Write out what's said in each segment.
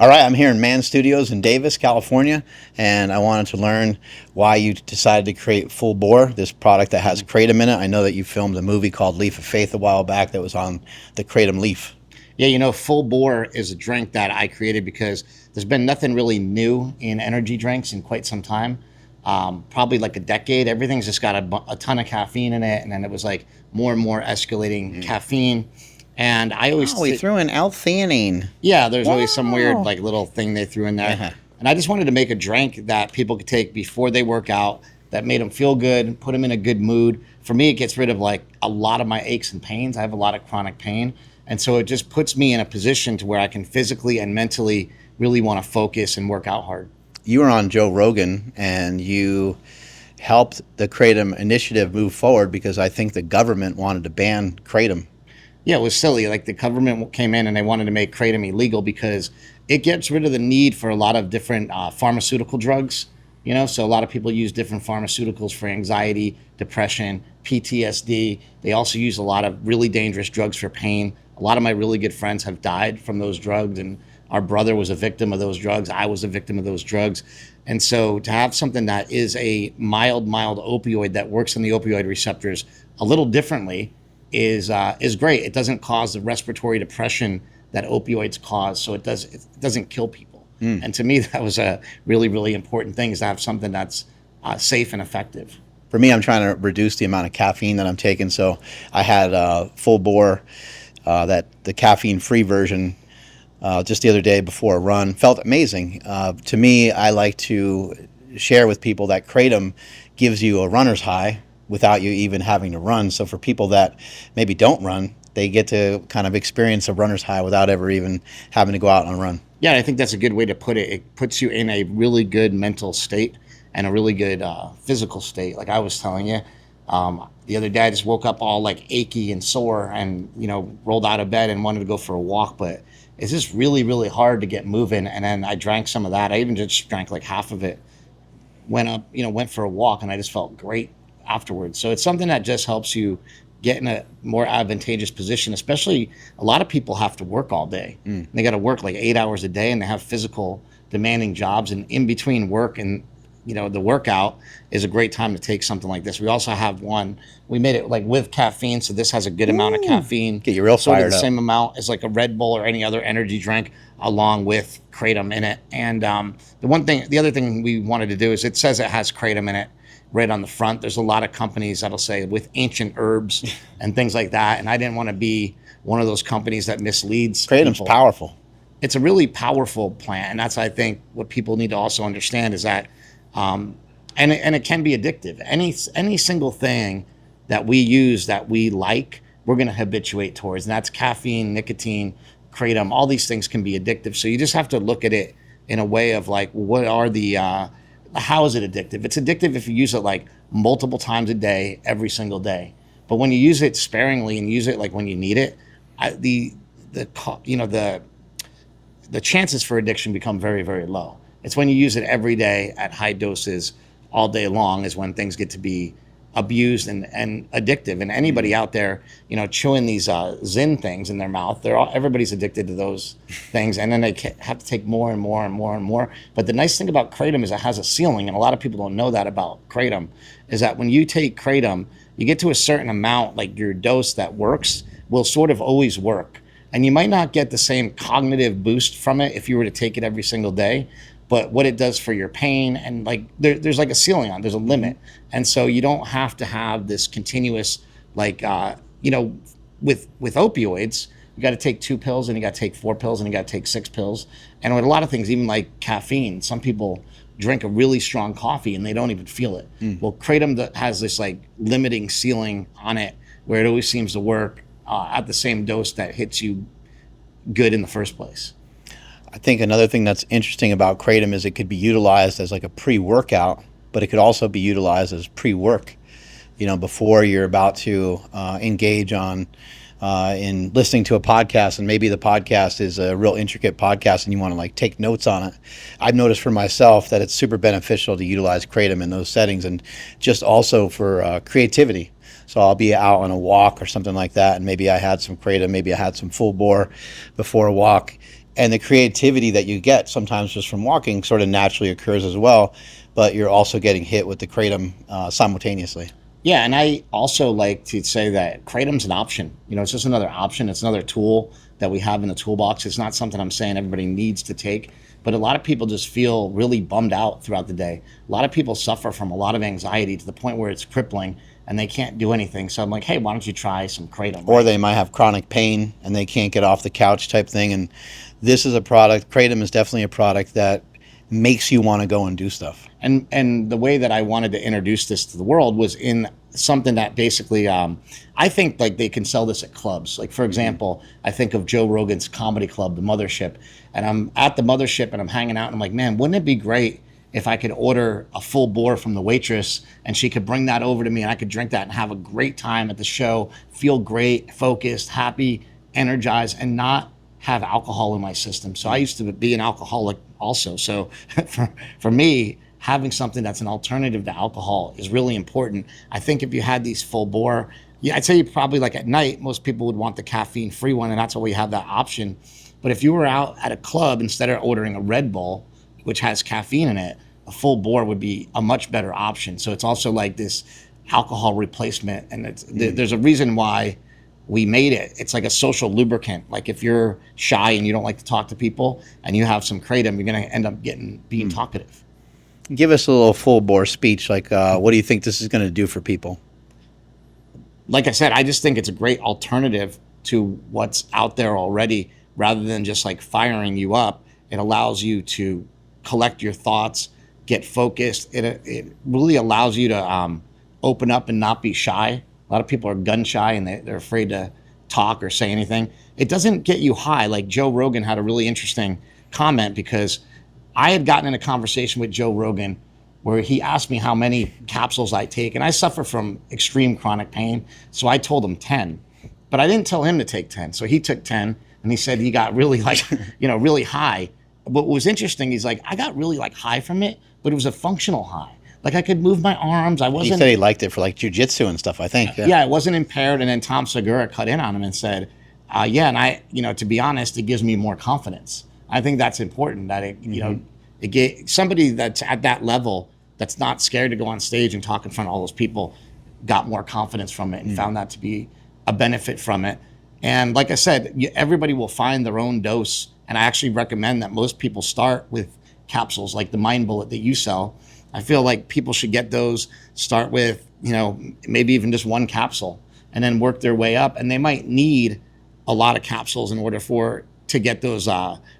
All right, I'm here in Man Studios in Davis, California, and I wanted to learn why you decided to create Full Boar, this product that has kratom in it. I know that you filmed a movie called Leaf of Faith a while back that was on the kratom leaf. Yeah, Full Boar is a drink that I created because there's been nothing really new in energy drinks in quite some time. Probably like a decade. Everything's just got a ton of caffeine in it, and then it was like more and more escalating caffeine. And I always we threw in L-theanine. Yeah, there's always some weird like little thing they threw in there. Uh-huh. And I just wanted to make a drink that people could take before they work out, that made them feel good, put them in a good mood. For me, it gets rid of like a lot of my aches and pains. I have a lot of chronic pain. And so it just puts me in a position to where I can physically and mentally really want to focus and work out hard. You were on Joe Rogan, and you helped the kratom initiative move forward because I think the government wanted to ban kratom. Yeah, it was silly. Like the government came in and they wanted to make kratom illegal because it gets rid of the need for a lot of different pharmaceutical drugs. So a lot of people use different pharmaceuticals for anxiety, depression, PTSD. They also use a lot of really dangerous drugs for pain. A lot of my really good friends have died from those drugs, and our brother was a victim of those drugs. I was a victim of those drugs. And so to have something that is a mild opioid that works on the opioid receptors a little differently is great. It doesn't cause the respiratory depression that opioids cause, so it doesn't kill people. And to me, that was a really, really important thing, is to have something that's safe and effective. For me, I'm trying to reduce the amount of caffeine that I'm taking, so I had Full Boar, the caffeine-free version, just the other day before a run. Felt amazing. To me, I like to share with people that kratom gives you a runner's high without you even having to run. So for people that maybe don't run, they get to kind of experience a runner's high without ever even having to go out and run. Yeah, I think that's a good way to put it. It puts you in a really good mental state and a really good physical state. Like I was telling you, the other day I just woke up all like achy and sore and, rolled out of bed and wanted to go for a walk, but it's just really, really hard to get moving. And then I drank some of that. I even just drank like half of it, went for a walk, and I just felt great afterwards. So it's something that just helps you get in a more advantageous position, especially a lot of people have to work all day. They got to work like 8 hours a day, and they have physical demanding jobs, and in between work and the workout is a great time to take something like this. We also have one, we made it like with caffeine, so this has a good amount of caffeine. Get you real fired up. The same amount as like a Red Bull or any other energy drink, along with kratom in it. And the other thing we wanted to do is, it says it has kratom in it right on the front. There's a lot of companies that'll say with ancient herbs and things like that, and I didn't want to be one of those companies that misleads Kratom's people. powerful. It's a really powerful plant, and that's, I think, what people need to also understand is that and it can be addictive. Any single thing that we use that we like, we're going to habituate towards, and that's caffeine, nicotine, kratom. All these things can be addictive, so you just have to look at it in a way of like, what are the how is it addictive? It's addictive if you use it like multiple times a day, every single day. But when you use it sparingly and use it like when you need it, the chances for addiction become very, very low. It's when you use it every day at high doses all day long is when things get to be abused and addictive. And anybody out there, chewing these Zyn things in their mouth, everybody's addicted to those things, and then they have to take more and more and more and more. But the nice thing about kratom is it has a ceiling, and a lot of people don't know that about kratom, is that when you take kratom, you get to a certain amount, like your dose that works will sort of always work. And you might not get the same cognitive boost from it if you were to take it every single day, but what it does for your pain, and like there's like a ceiling on, there's a limit. And so you don't have to have this continuous, like, with opioids, you got to take 2 pills, and you got to take 4 pills, and you got to take 6 pills. And with a lot of things, even like caffeine, some people drink a really strong coffee and they don't even feel it. Well, kratom has this like limiting ceiling on it where it always seems to work at the same dose that hits you good in the first place. I think another thing that's interesting about kratom is it could be utilized as like a pre-workout, but it could also be utilized as pre-work, before you're about to engage on in listening to a podcast, and maybe the podcast is a real intricate podcast and you want to like take notes on it. I've noticed for myself that it's super beneficial to utilize kratom in those settings, and just also for creativity. So I'll be out on a walk or something like that, and maybe I had some kratom, maybe I had some Full Boar before a walk, And the creativity that you get sometimes just from walking sort of naturally occurs as well, but you're also getting hit with the kratom simultaneously. Yeah, and I also like to say that kratom's an option. It's just another option. It's another tool that we have in the toolbox. It's not something I'm saying everybody needs to take, but a lot of people just feel really bummed out throughout the day. A lot of people suffer from a lot of anxiety to the point where it's crippling and they can't do anything. So I'm like, hey, why don't you try some kratom? Or they might have chronic pain and they can't get off the couch type thing. And this is a product, kratom is definitely a product that makes you want to go and do stuff. And the way that I wanted to introduce this to the world was in something that basically, I think like they can sell this at clubs. Like for example, I think of Joe Rogan's comedy club, The Mothership, and I'm at the Mothership and I'm hanging out and I'm like, man, wouldn't it be great if I could order a full bore from the waitress and she could bring that over to me and I could drink that and have a great time at the show, feel great, focused, happy, energized, and not have alcohol in my system. So I used to be an alcoholic also. So for me, having something that's an alternative to alcohol is really important. I think if you had these full bore, yeah, I'd say you probably like at night, most people would want the caffeine free one, and that's why we have that option. But if you were out at a club, instead of ordering a Red Bull, which has caffeine in it, a full bore would be a much better option. So it's also like this alcohol replacement, and there's a reason why we made it. It's like a social lubricant. Like if you're shy and you don't like to talk to people and you have some kratom, you're going to end up being talkative. Give us a little full bore speech. Like, what do you think this is going to do for people? Like I said, I just think it's a great alternative to what's out there already. Rather than just like firing you up, it allows you to collect your thoughts, get focused. It really allows you to open up and not be shy. A lot of people are gun shy and they're afraid to talk or say anything. It doesn't get you high. Like Joe Rogan had a really interesting comment because I had gotten in a conversation with Joe Rogan where he asked me how many capsules I take, and I suffer from extreme chronic pain. So I told him 10, but I didn't tell him to take 10. So he took 10 and he said he got really really high. But what was interesting, he's like, I got really like high from it, but it was a functional high. Like I could move my arms. I wasn't. He said he liked it for like jujitsu and stuff, I think. Yeah, it wasn't impaired. And then Tom Segura cut in on him and said, yeah, and I, to be honest, it gives me more confidence. I think that's important that it gave somebody that's at that level that's not scared to go on stage and talk in front of all those people, got more confidence from it and found that to be a benefit from it. And like I said, everybody will find their own dose. And I actually recommend that most people start with capsules like the Mind Bullet that you sell. I feel like people should get those, start with, maybe even just one capsule and then work their way up. And they might need a lot of capsules in order to get those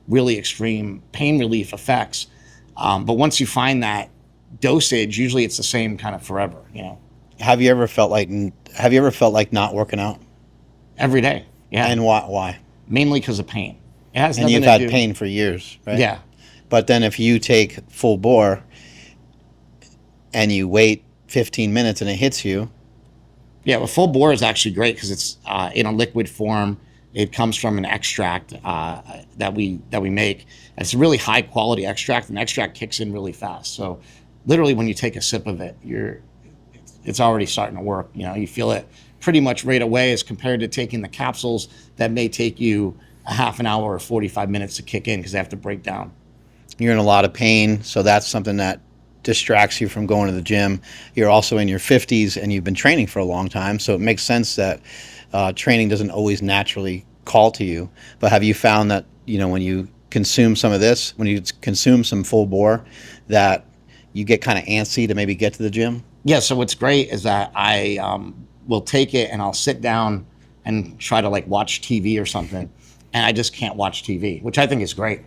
really extreme pain relief effects. But once you find that dosage, usually it's the same kind of forever, Have you ever felt like not working out? Every day. Yeah. And why? Mainly because of pain. It has and nothing you've to had do. pain for years, right? Yeah. But then if you take full bore and you wait 15 minutes and it hits you. Yeah, well, full bore is actually great because it's in a liquid form. It comes from an extract that we make. It's a really high quality extract, and extract kicks in really fast. So literally when you take a sip of it, it's already starting to work. You feel it pretty much right away as compared to taking the capsules that may take you a half an hour or 45 minutes to kick in because they have to break down. You're in a lot of pain, so that's something that distracts you from going to the gym. You're also in your 50s and you've been training for a long time, so it makes sense that training doesn't always naturally call to you. But have you found that when you consume some of this, when you consume some full bore, that you get kind of antsy to maybe get to the gym? Yeah, so what's great is that I will take it and I'll sit down and try to like watch TV or something, and I just can't watch TV, which I think is great.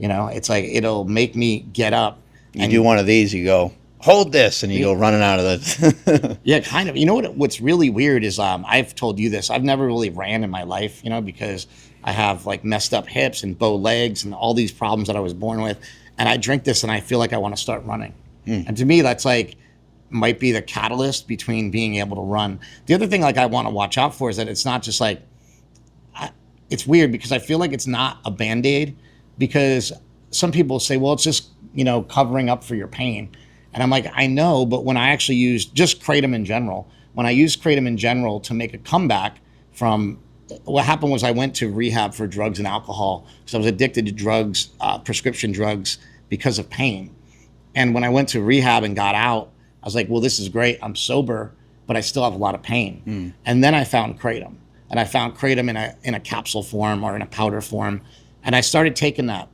It's like it'll make me get up. You do one of these, you go, hold this, and you go running out of the... Yeah, kind of. What's really weird is I've told you this. I've never really ran in my life, because I have like messed up hips and bow legs and all these problems that I was born with. And I drink this and I feel like I want to start running. And to me, that's like might be the catalyst between being able to run. The other thing like I want to watch out for is that it's not just like, it's weird because I feel like it's not a Band-Aid, because some people say, well, it's just, covering up for your pain. And I'm like, I know, but when I actually use just kratom in general, when I use kratom in general to make a comeback from what happened was I went to rehab for drugs and alcohol because I was addicted to drugs, prescription drugs, because of pain. And when I went to rehab and got out, I was like, well, this is great. I'm sober, but I still have a lot of pain. And then I found kratom, and I found kratom in a capsule form or in a powder form. And I started taking that.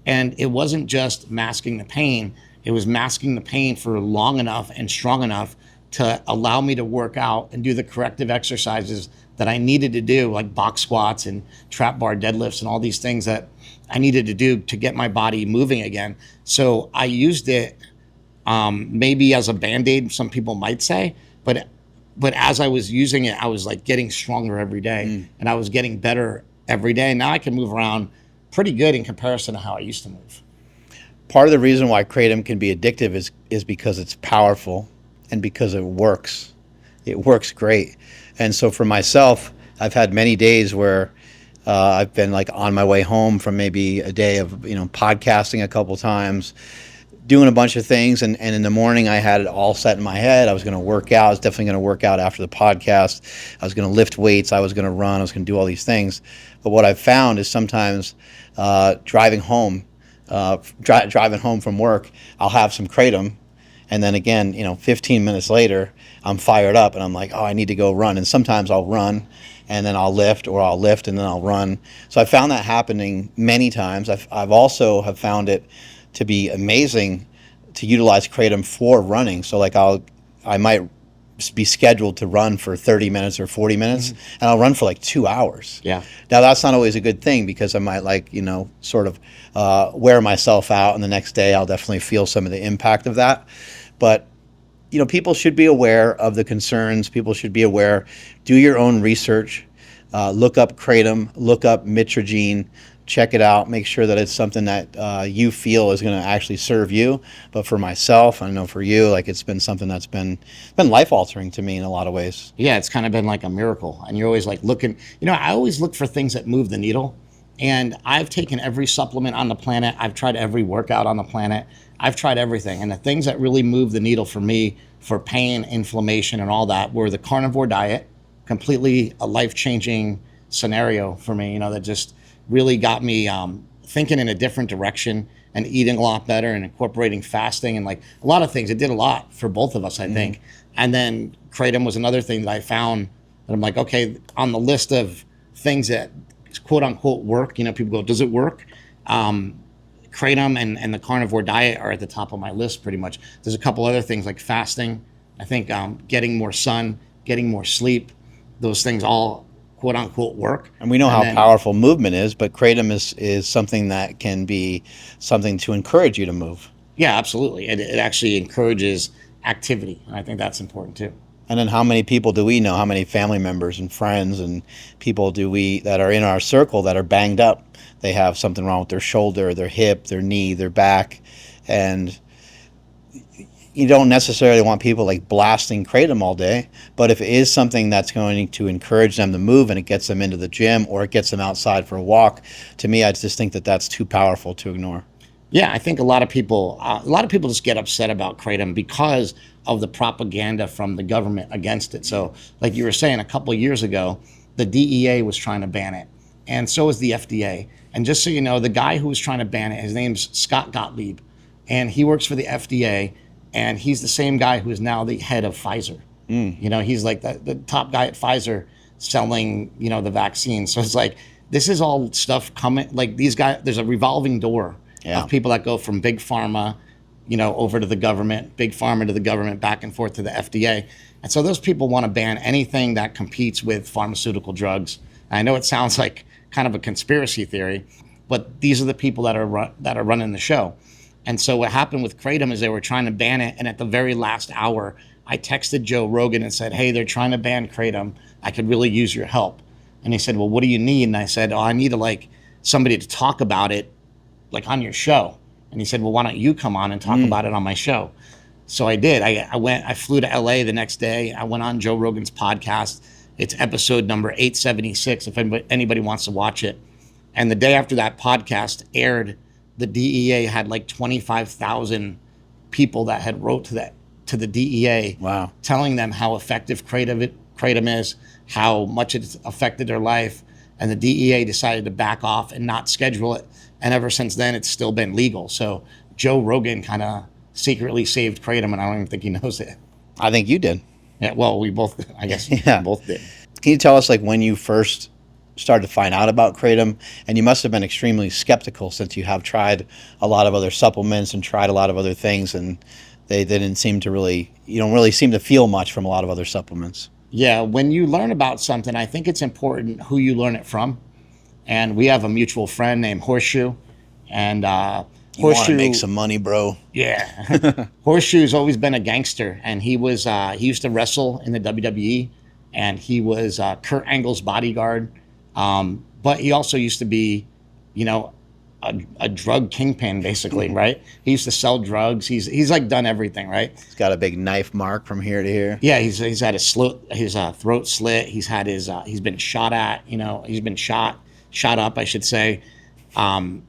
And it wasn't just masking the pain. It was masking the pain for long enough and strong enough to allow me to work out and do the corrective exercises that I needed to do, like box squats and trap bar deadlifts and all these things that I needed to do to get my body moving again. So I used it maybe as a Band-Aid, some people might say, but as I was using it, I was like getting stronger every day, and I was getting better every day. Now I can move around pretty good in comparison to how I used to move. Part of the reason why kratom can be addictive is because it's powerful and because it works. It works great. And so for myself, I've had many days where I've been like on my way home from maybe a day of, podcasting a couple times, doing a bunch of things. And in the morning, I had it all set in my head. I was going to work out. I was definitely going to work out after the podcast. I was going to lift weights. I was going to run. I was going to do all these things. But what I've found is sometimes driving home from work, I'll have some kratom. And then again, 15 minutes later, I'm fired up and I'm like, oh, I need to go run. And sometimes I'll run and then I'll lift, or I'll lift and then I'll run. So I found that happening many times. I've also have found it to be amazing to utilize kratom for running. So like I might be scheduled to run for 30 minutes or 40 minutes, and I'll run for like 2 hours. Yeah. Now that's not always a good thing, because I might sort of wear myself out, and the next day I'll definitely feel some of the impact of that. But people should be aware of the concerns. People should be aware. Do your own research. Look up kratom. Look up mitragine. Check it out. Make sure that it's something that you feel is going to actually serve you. But for myself, I know for you, like, it's been something that's been life altering to me in a lot of ways. Yeah, it's kind of been like a miracle. And you're always like looking. I always look for things that move the needle. And I've taken every supplement on the planet. I've tried every workout on the planet. I've tried everything. And the things that really moved the needle for me for pain, inflammation, and all that were the carnivore diet, completely a life-changing scenario for me, that just really got me thinking in a different direction and eating a lot better and incorporating fasting and like a lot of things. It did a lot for both of us, I think. And then kratom was another thing that I found that I'm like, okay, on the list of things that quote unquote work, people go, does it work? Kratom and the carnivore diet are at the top of my list pretty much. There's a couple other things like fasting. I think getting more sun, getting more sleep, those things all quote unquote work. And we know how powerful movement is, but kratom is something that can be something to encourage you to move. Yeah, absolutely. It actually encourages activity, and I think that's important too. And then how many people do we know, how many family members and friends and people do we that are in our circle that are banged up? They have something wrong with their shoulder, their hip, their knee, their back. And you don't necessarily want people like blasting kratom all day, but if it is something that's going to encourage them to move and it gets them into the gym or it gets them outside for a walk, to me, I just think that that's too powerful to ignore. Yeah, I think a lot of people just get upset about kratom because of the propaganda from the government against it. So like you were saying, a couple of years ago, the DEA was trying to ban it, and so was the FDA. And just so you know, the guy who was trying to ban it, his name's Scott Gottlieb, and he works for the FDA, and he's the same guy who is now the head of Pfizer. He's like the top guy at Pfizer selling, the vaccine. So it's like, this is all stuff coming, like these guys, there's a revolving door of people that go from big pharma, over to the government, big pharma to the government, back and forth to the FDA. And so those people want to ban anything that competes with pharmaceutical drugs. And I know it sounds like kind of a conspiracy theory, but these are the people that are running the show. And so what happened with kratom is they were trying to ban it. And at the very last hour, I texted Joe Rogan and said, hey, they're trying to ban kratom. I could really use your help. And he said, well, what do you need? And I said, I need somebody to talk about it, like on your show. And he said, well, why don't you come on and talk about it on my show? So I did. I flew to LA the next day. I went on Joe Rogan's podcast. It's episode number 876, if anybody wants to watch it. And the day after that podcast aired, the DEA had like 25,000 people that had wrote to the DEA, wow, telling them how effective kratom kratom is, how much it's affected their life, and the DEA decided to back off and not schedule it. And ever since then, it's still been legal. So Joe Rogan kind of secretly saved kratom, and I don't even think he knows it. I think you did. Yeah, well, we both, I guess, Yeah. we both did. Can you tell us, like, when you first started to find out about kratom? And you must have been extremely skeptical, since you have tried a lot of other supplements and tried a lot of other things, and they didn't seem to really, you don't really seem to feel much from a lot of other supplements. Yeah, when you learn about something, I think it's important who you learn it from. And we have a mutual friend named Horseshoe, and You want to make some money, bro. Yeah. Horseshoe's always been a gangster, and he used to wrestle in the WWE, and he was Kurt Angle's bodyguard. But he also used to be, you know, a drug kingpin, basically, right? He used to sell drugs. He's like done everything, right? He's got a big knife mark from here to here. Yeah, he's had his throat slit. He's had he's been shot at. You know, he's been shot up, I should say.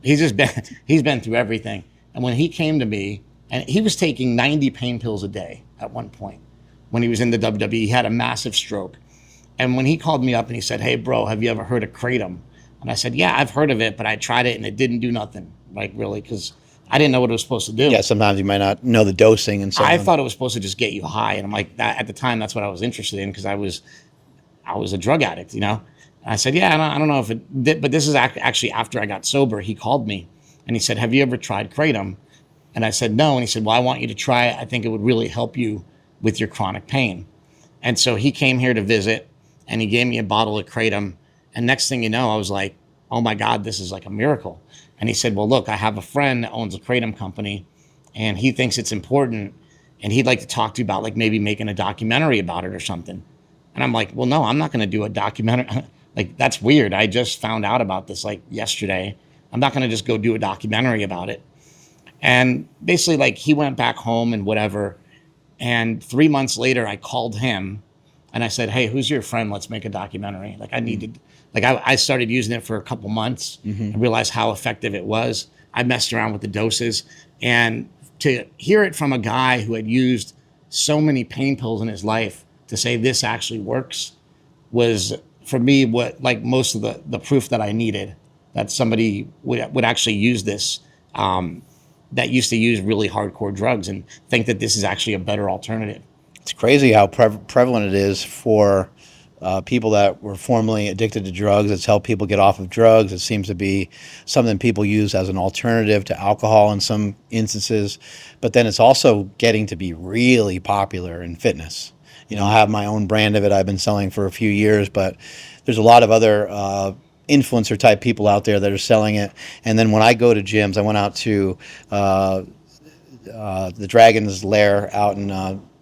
He's been through everything. And when he came to me, and he was taking 90 pain pills a day at one point when he was in the WWE, he had a massive stroke. And when he called me up and he said, "Hey, bro, have you ever heard of kratom?" And I said, "Yeah, I've heard of it, but I tried it and it didn't do nothing, like really, because I didn't know what it was supposed to do." Yeah, sometimes you might not know the dosing and so on. I thought it was supposed to just get you high, and I'm like, that at the time, that's what I was interested in, because I was a drug addict, you know. And I said, "Yeah, I don't know if it did," but this is actually after I got sober. He called me and he said, "Have you ever tried kratom?" And I said, "No." And he said, "Well, I want you to try it. I think it would really help you with your chronic pain." And so he came here to visit, and he gave me a bottle of kratom. And next thing you know, I was like, "Oh my God, this is like a miracle." And he said, "Well, look, I have a friend that owns a kratom company, and he thinks it's important, and he'd like to talk to you about like maybe making a documentary about it or something." And I'm like, "Well, no, I'm not going to do a documentary." Like, that's weird. I just found out about this like yesterday. I'm not going to just go do a documentary about it. And basically, like, he went back home and whatever. And 3 months later, I called him and I said, "Hey, who's your friend? Let's make a documentary." Like, I needed, like, I started using it for a couple months. I realized how effective it was. I messed around with the doses. And to hear it from a guy who had used so many pain pills in his life to say this actually works was, for me, what, like, most of the proof that I needed, that somebody would actually use this, that used to use really hardcore drugs, and think that this is actually a better alternative. It's crazy how prevalent it is for people that were formerly addicted to drugs. It's helped people get off of drugs. It seems to be something people use as an alternative to alcohol in some instances. But then it's also getting to be really popular in fitness. You know, I have my own brand of it I've been selling for a few years, but there's a lot of other influencer type people out there that are selling it. And then when I go to gyms, I went out to the Dragon's Lair out in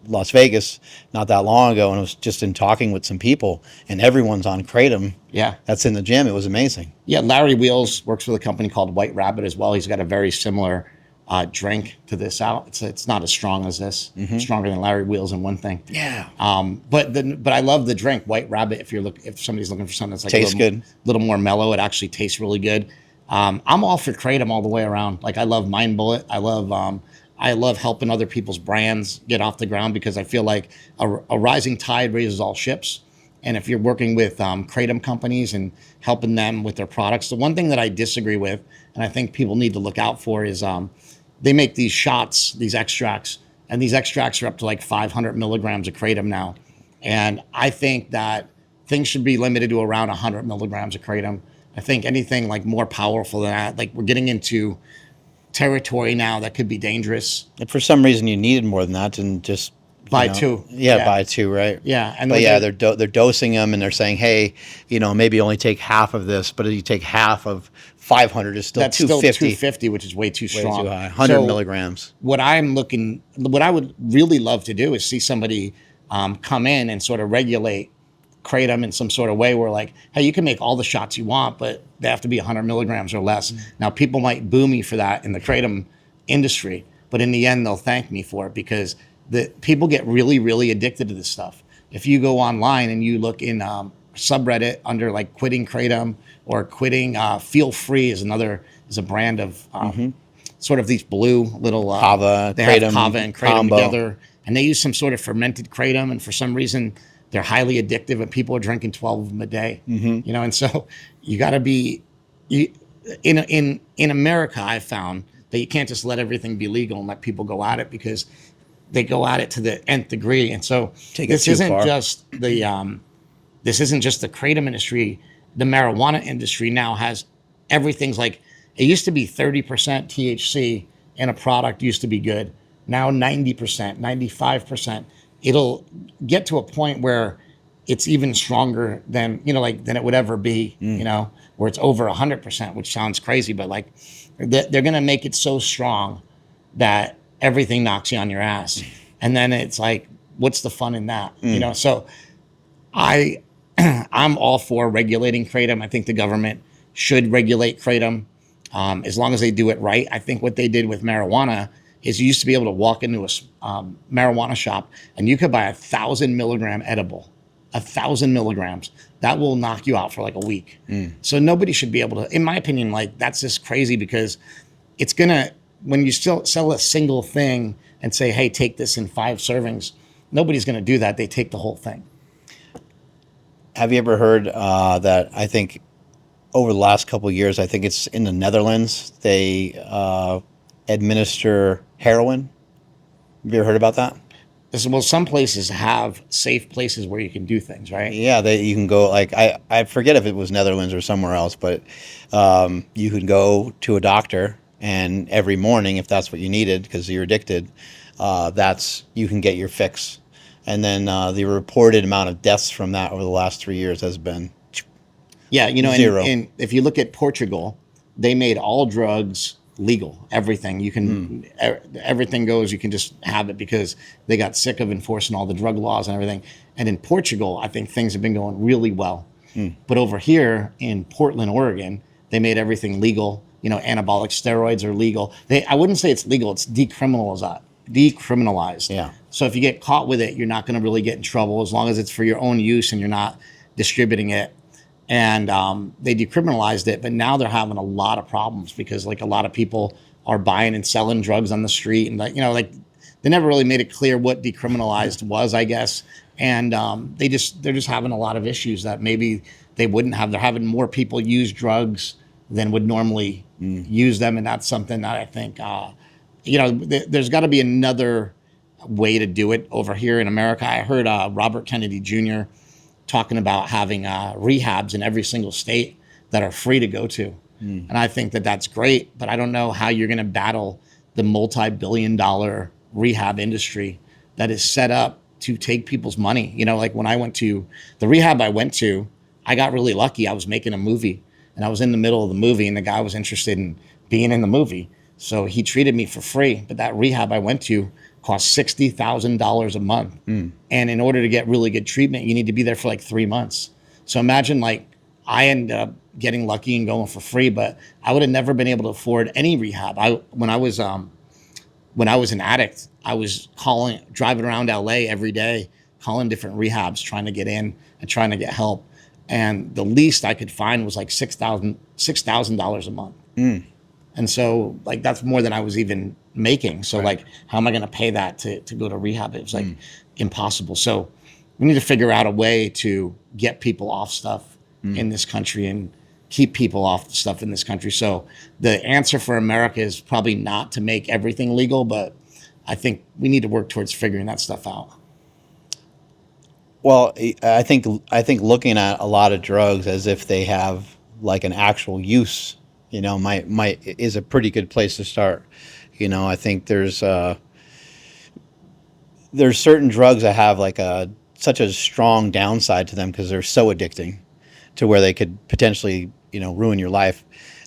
Las Vegas not that long ago, and I was just in talking with some people, and everyone's on kratom. Yeah. That's in the gym. It was amazing. Yeah, Larry Wheels works with a company called White Rabbit as well. He's got a very similar drink to this out. It's not as strong as this. It's stronger than Larry Wheels in one thing. Yeah. But I love the drink White Rabbit. If somebody's looking for something that's like Tastes a good. little more mellow, it actually tastes really good. I'm all for kratom all the way around. Like, I love Mind Bullet. I love helping other people's brands get off the ground, because I feel like a rising tide raises all ships. And if you're working with kratom companies and helping them with their products, the one thing that I disagree with, and I think people need to look out for, is they make these shots, these extracts, and these extracts are up to like 500 milligrams of kratom now. And I think that things should be limited to around 100 milligrams of kratom. I think anything like more powerful than that, like, we're getting into territory now that could be dangerous. If for some reason you needed more than that, and just Buy two. Yeah, buy two, right? Yeah, and but yeah, they're dosing them, and they're saying, hey, maybe only take half of this, but if you take half of 500, is still that's 250. Still 250, which is way too strong. Way too high. 100 milligrams. What I would really love to do is see somebody come in and sort of regulate kratom in some sort of way where, like, hey, you can make all the shots you want, but they have to be 100 milligrams or less. Now, people might boo me for that in the kratom industry, but in the end, they'll thank me for it, because the people get really, really addicted to this stuff. If you go online and you look in subreddit under like quitting kratom or quitting Feel Free is a brand of sort of these blue little kava, they kratom, have kava and kratom combo together, and they use some sort of fermented kratom, and for some reason they're highly addictive, and people are drinking 12 of them a day. You know, and so you got to be in America. I found that you can't just let everything be legal and let people go at it, because they go at it to the nth degree. And so Take it too far. This isn't just the kratom industry. The marijuana industry now has everything's like, it used to be 30% THC in a product used to be good. Now 90%, 95%. It'll get to a point where it's even stronger than, you know, like than it would ever be, you know, where it's over 100%, which sounds crazy, but like they're going to make it so strong that everything knocks you on your ass. And then it's like, what's the fun in that? You know, so I'm all for regulating kratom. I think the government should regulate kratom, as long as they do it right. I think what they did with marijuana is you used to be able to walk into a marijuana shop and you could buy 1,000 milligram edible, 1,000 milligrams. That will knock you out for like a week. So nobody should be able to, in my opinion, like that's just crazy, because it's gonna, when you still sell a single thing and say, hey, take this in 5 servings, nobody's gonna do that. They take the whole thing. Have you ever heard that, I think over the last couple of years, I think it's in the Netherlands, they administer heroin? Have you ever heard about that? Well, some places have safe places where you can do things, right? Yeah, you can go, like, I forget if it was Netherlands or somewhere else, but you can go to a doctor, and every morning, if that's what you needed because you're addicted, you can get your fix. And then the reported amount of deaths from that over the last 3 years has been Yeah, you know, zero. and if you look at Portugal, they made all drugs legal. Everything you can, everything goes. You can just have it because they got sick of enforcing all the drug laws and everything. And in Portugal, I think things have been going really well. But over here in Portland, Oregon, they made everything legal. You know, anabolic steroids are legal. I wouldn't say it's legal. It's decriminalized. Yeah. So if you get caught with it, you're not going to really get in trouble, as long as it's for your own use and you're not distributing it. And they decriminalized it, but now they're having a lot of problems because like a lot of people are buying and selling drugs on the street, and like, you know, like they never really made it clear what decriminalized was, I guess. And they're just having a lot of issues that maybe they wouldn't have. They're having more people use drugs than would normally use them, and that's something that I think you know, there's got to be another way to do it over here in America. I heard Robert Kennedy Jr. talking about having rehabs in every single state that are free to go to. And I think that that's great, but I don't know how you're going to battle the multi-billion-dollar rehab industry that is set up to take people's money. You know, like when I went to the rehab I went to, I got really lucky. I was making a movie, and I was in the middle of the movie, and the guy was interested in being in the movie. So he treated me for free. But that rehab I went to cost $60,000 a month. And in order to get really good treatment, you need to be there for like 3 months. So imagine, like, I ended up getting lucky and going for free, but I would have never been able to afford any rehab. When I was an addict, I was driving around LA every day, calling different rehabs, trying to get in and trying to get help. And the least I could find was like $6,000 a month. And so, like, that's more than I was even making. So, like, how am I going to pay that to go to rehab? It was like impossible. So we need to figure out a way to get people off stuff in this country and keep people off stuff in this country. So the answer for America is probably not to make everything legal, but I think we need to work towards figuring that stuff out. Well, I think looking at a lot of drugs as if they have like an actual use, you know, is a pretty good place to start. You know, I think there's certain drugs that have like such a strong downside to them because they're so addicting to where they could potentially, you know, ruin your life.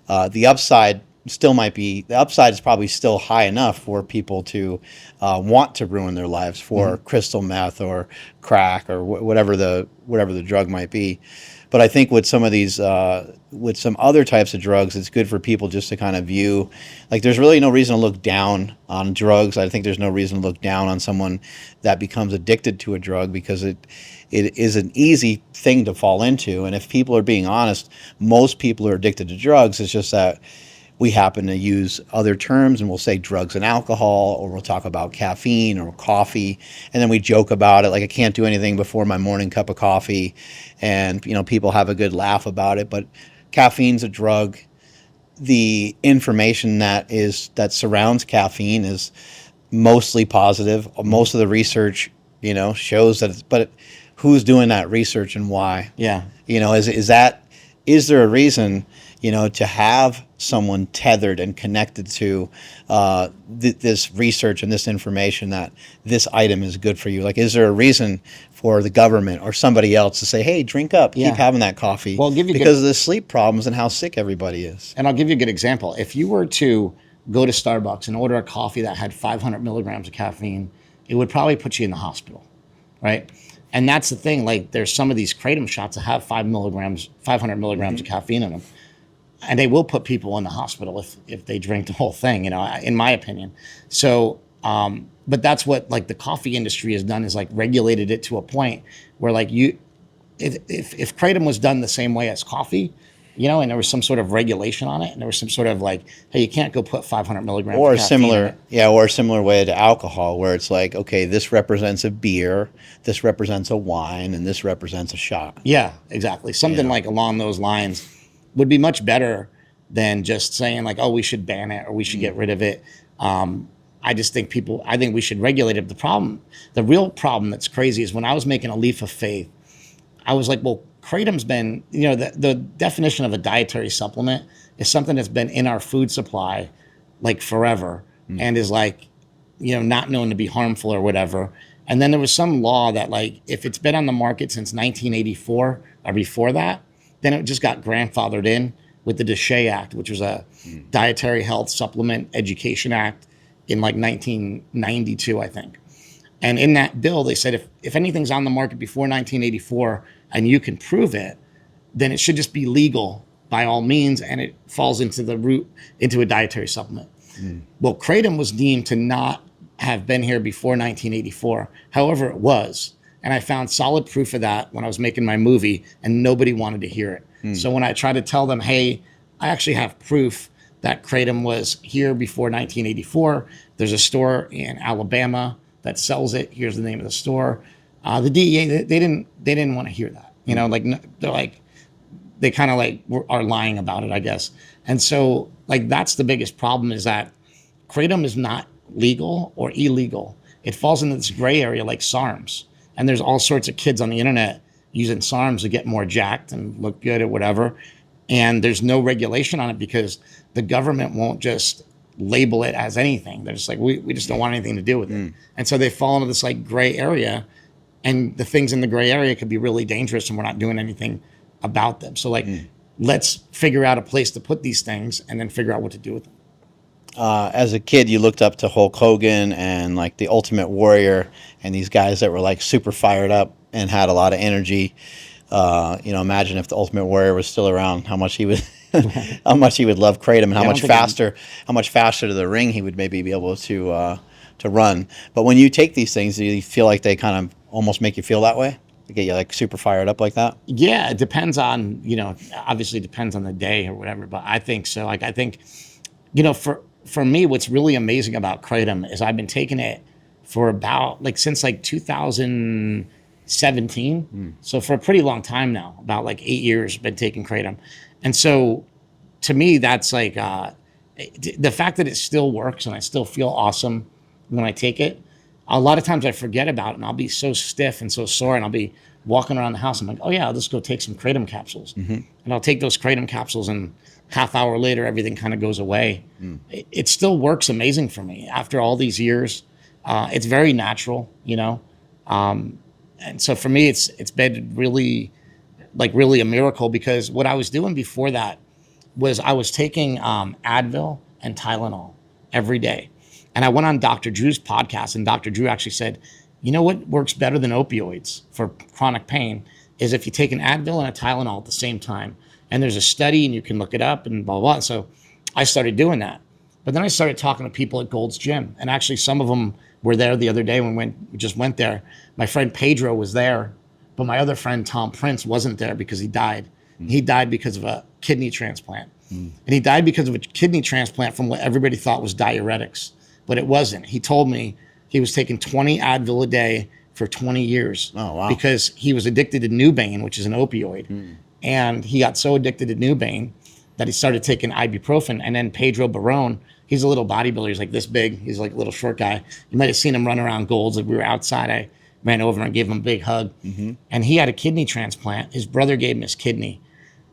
The upside is probably still high enough for people to want to ruin their lives for crystal meth or crack or whatever the drug might be. But I think with some of these, with some other types of drugs, it's good for people just to kind of view, like, there's really no reason to look down on drugs. I think there's no reason to look down on someone that becomes addicted to a drug, because it is an easy thing to fall into. And if people are being honest, most people are addicted to drugs. It's just that we happen to use other terms, and we'll say drugs and alcohol, or we'll talk about caffeine or coffee, and then we joke about it like I can't do anything before my morning cup of coffee, and people have a good laugh about it. But caffeine's a drug. The information that surrounds caffeine is mostly positive. Most of the research shows that but who's doing that research and why? Yeah. Is there a reason to have someone tethered and connected to this research and this information that this item is good for you? Like, is there a reason for the government or somebody else to say, hey, drink up, keep having that coffee, well, because of the sleep problems and how sick everybody is? And I'll give you a good example. If you were to go to Starbucks and order a coffee that had 500 milligrams of caffeine, it would probably put you in the hospital, right? And that's the thing. Like, there's some of these kratom shots that have 500 milligrams of caffeine in them, and they will put people in the hospital if they drink the whole thing, in my opinion. So, but that's what like the coffee industry has done, is like regulated it to a point where like if kratom was done the same way as coffee, and there was some sort of regulation on it, and there was some sort of like, hey, you can't go put 500 milligrams or of caffeine in it. or a similar way to alcohol, where it's like, okay, this represents a beer, this represents a wine, and this represents a shot. Yeah, exactly. Something like along those lines would be much better than just saying like, oh, we should ban it or we should get rid of it. I just think I think we should regulate it. The real problem that's crazy is when I was making a leap of faith, I was like, well, kratom's been, the definition of a dietary supplement is something that's been in our food supply like forever and is like, not known to be harmful or whatever. And then there was some law that like, if it's been on the market since 1984 or before that, then it just got grandfathered in with the DSHEA Act, which was a Dietary Health Supplement Education Act in like 1992, I think. And in that bill, they said if anything's on the market before 1984 and you can prove it, then it should just be legal by all means, and it falls into a dietary supplement. Well, kratom was deemed to not have been here before 1984. However, it was. And I found solid proof of that when I was making my movie, and nobody wanted to hear it. So when I tried to tell them, hey, I actually have proof that kratom was here before 1984. There's a store in Alabama that sells it. Here's the name of the store. The DEA, they didn't want to hear that. They're like, they kind of like are lying about it, I guess. And so like, that's the biggest problem, is that kratom is not legal or illegal. It falls into this gray area like SARMs. And there's all sorts of kids on the internet using SARMs to get more jacked and look good or whatever. And there's no regulation on it because the government won't just label it as anything. They're just like, we just don't want anything to do with it. And so they fall into this like gray area, and the things in the gray area could be really dangerous and we're not doing anything about them. So like, let's figure out a place to put these things and then figure out what to do with them. As a kid, you looked up to Hulk Hogan and like the Ultimate Warrior and these guys that were like super fired up and had a lot of energy. Imagine if the Ultimate Warrior was still around, how much he would love kratom, and how much faster to the ring he would maybe be able to run. But when you take these things, do you feel like they kind of almost make you feel that way? They get you like super fired up like that? Yeah, it depends on, obviously depends on the day or whatever, but I think so. Like, I think, for me, what's really amazing about kratom is I've been taking it for about like since like 2017. So for a pretty long time now, about like 8 years, been taking kratom. And so to me, that's like the fact that it still works and I still feel awesome when I take it. A lot of times I forget about it and I'll be so stiff and so sore, and I'll be walking around the house. I'm like, oh yeah, I'll just go take some kratom capsules. And I'll take those kratom capsules, and half hour later, everything kind of goes away. It still works amazing for me after all these years. It's very natural, and so for me, it's been really a miracle, because what I was doing before that was I was taking Advil and Tylenol every day. And I went on Dr. Drew's podcast, and Dr. Drew actually said, you know what works better than opioids for chronic pain is if you take an Advil and a Tylenol at the same time. And there's a study, and you can look it up and blah, blah, blah. So I started doing that. But then I started talking to people at Gold's Gym. And actually some of them were there the other day when we just went there. My friend Pedro was there, but my other friend Tom Prince wasn't there because he died. He died because of a kidney transplant. And he died because of a kidney transplant from what everybody thought was diuretics, but it wasn't. He told me he was taking 20 Advil a day for 20 years. Oh, wow. Because he was addicted to Nubane, which is an opioid. And he got so addicted to Nubane that he started taking ibuprofen. And then Pedro Barone, he's a little bodybuilder. He's like this big. He's like a little short guy. You might have seen him run around Gold's. Like we were outside. I ran over and gave him a big hug. And he had a kidney transplant. His brother gave him his kidney.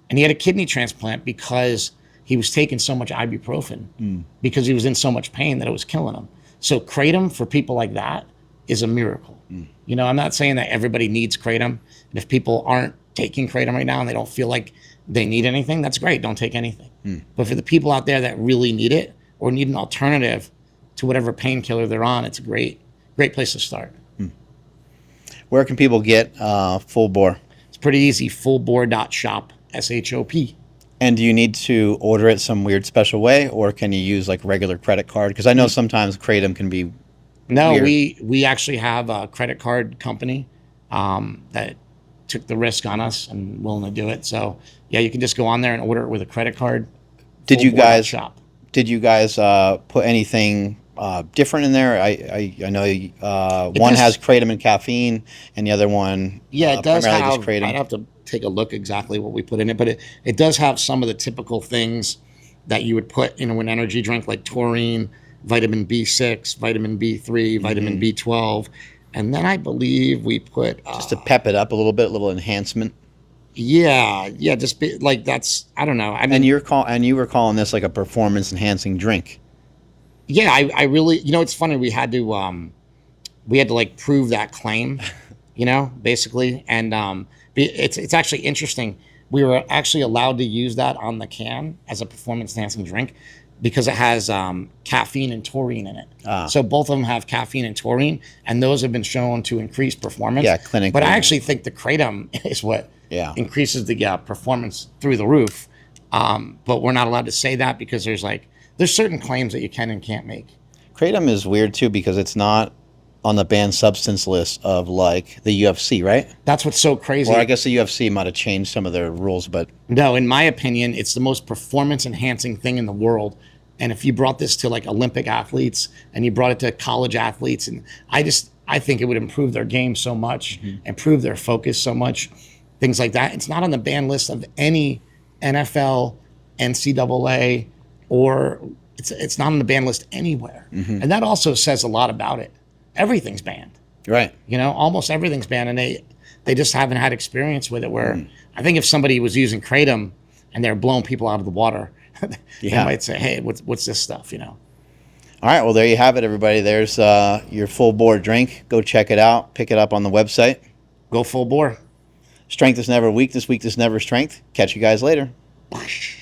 And he had a kidney transplant because he was taking so much ibuprofen because he was in so much pain that it was killing him. So kratom for people like that is a miracle. You know, I'm not saying that everybody needs kratom. And if people aren't taking kratom right now and they don't feel like they need anything, that's great. Don't take anything. But for the people out there that really need it or need an alternative to whatever painkiller they're on, it's a great place to start. Where can people get Full Boar? It's pretty easy. Fullboar.shop, S-H-O-P. And do you need to order it some weird special way, or can you use like regular credit card? Because I know sometimes kratom can be No, weird. we actually have a credit card company that took the risk on us and willing to do it. So yeah, you can just go on there and order it with a credit card. Did you guys shop? Did you guys put anything different in there? I know one has kratom and caffeine, and the other one Yeah, it does primarily have. just kratom. I'd have to take a look exactly what we put in it, but it does have some of the typical things that you would put in an energy drink, like taurine, vitamin B6, vitamin B3, vitamin B12, and then I believe we put Just to pep it up a little bit, a little enhancement. yeah, just be, like that's I don't know. I mean, And you were calling this like a performance enhancing drink. yeah, I really, you know, it's funny. We had to like prove that claim, you know, basically. And it's actually interesting. We were actually allowed to use that on the can as a performance enhancing drink because it has caffeine and taurine in it. So both of them have caffeine and taurine, and those have been shown to increase performance. Yeah, clinically. But I actually think the kratom is what increases the performance through the roof. But we're not allowed to say that because there's certain claims that you can and can't make. Kratom is weird too because it's not on the banned substance list of like the UFC, right? That's what's so crazy. Or I guess the UFC might have changed some of their rules, but no, in my opinion, it's the most performance enhancing thing in the world. And if you brought this to like Olympic athletes and you brought it to college athletes, and I think it would improve their game so much, improve their focus so much, things like that. It's not on the ban list of any NFL, NCAA, or it's not on the ban list anywhere. And that also says a lot about it. Everything's banned. right. You know, almost everything's banned, and they just haven't had experience with it. Where I think if somebody was using kratom and they're blowing people out of the water, they might say, "Hey, what's this stuff?" You know. All right, well there you have it, everybody. There's your Full Boar drink. Go check it out. Pick it up on the website. Go full bore. Strength is never weakness. Weakness never strength. Catch you guys later. Bosh.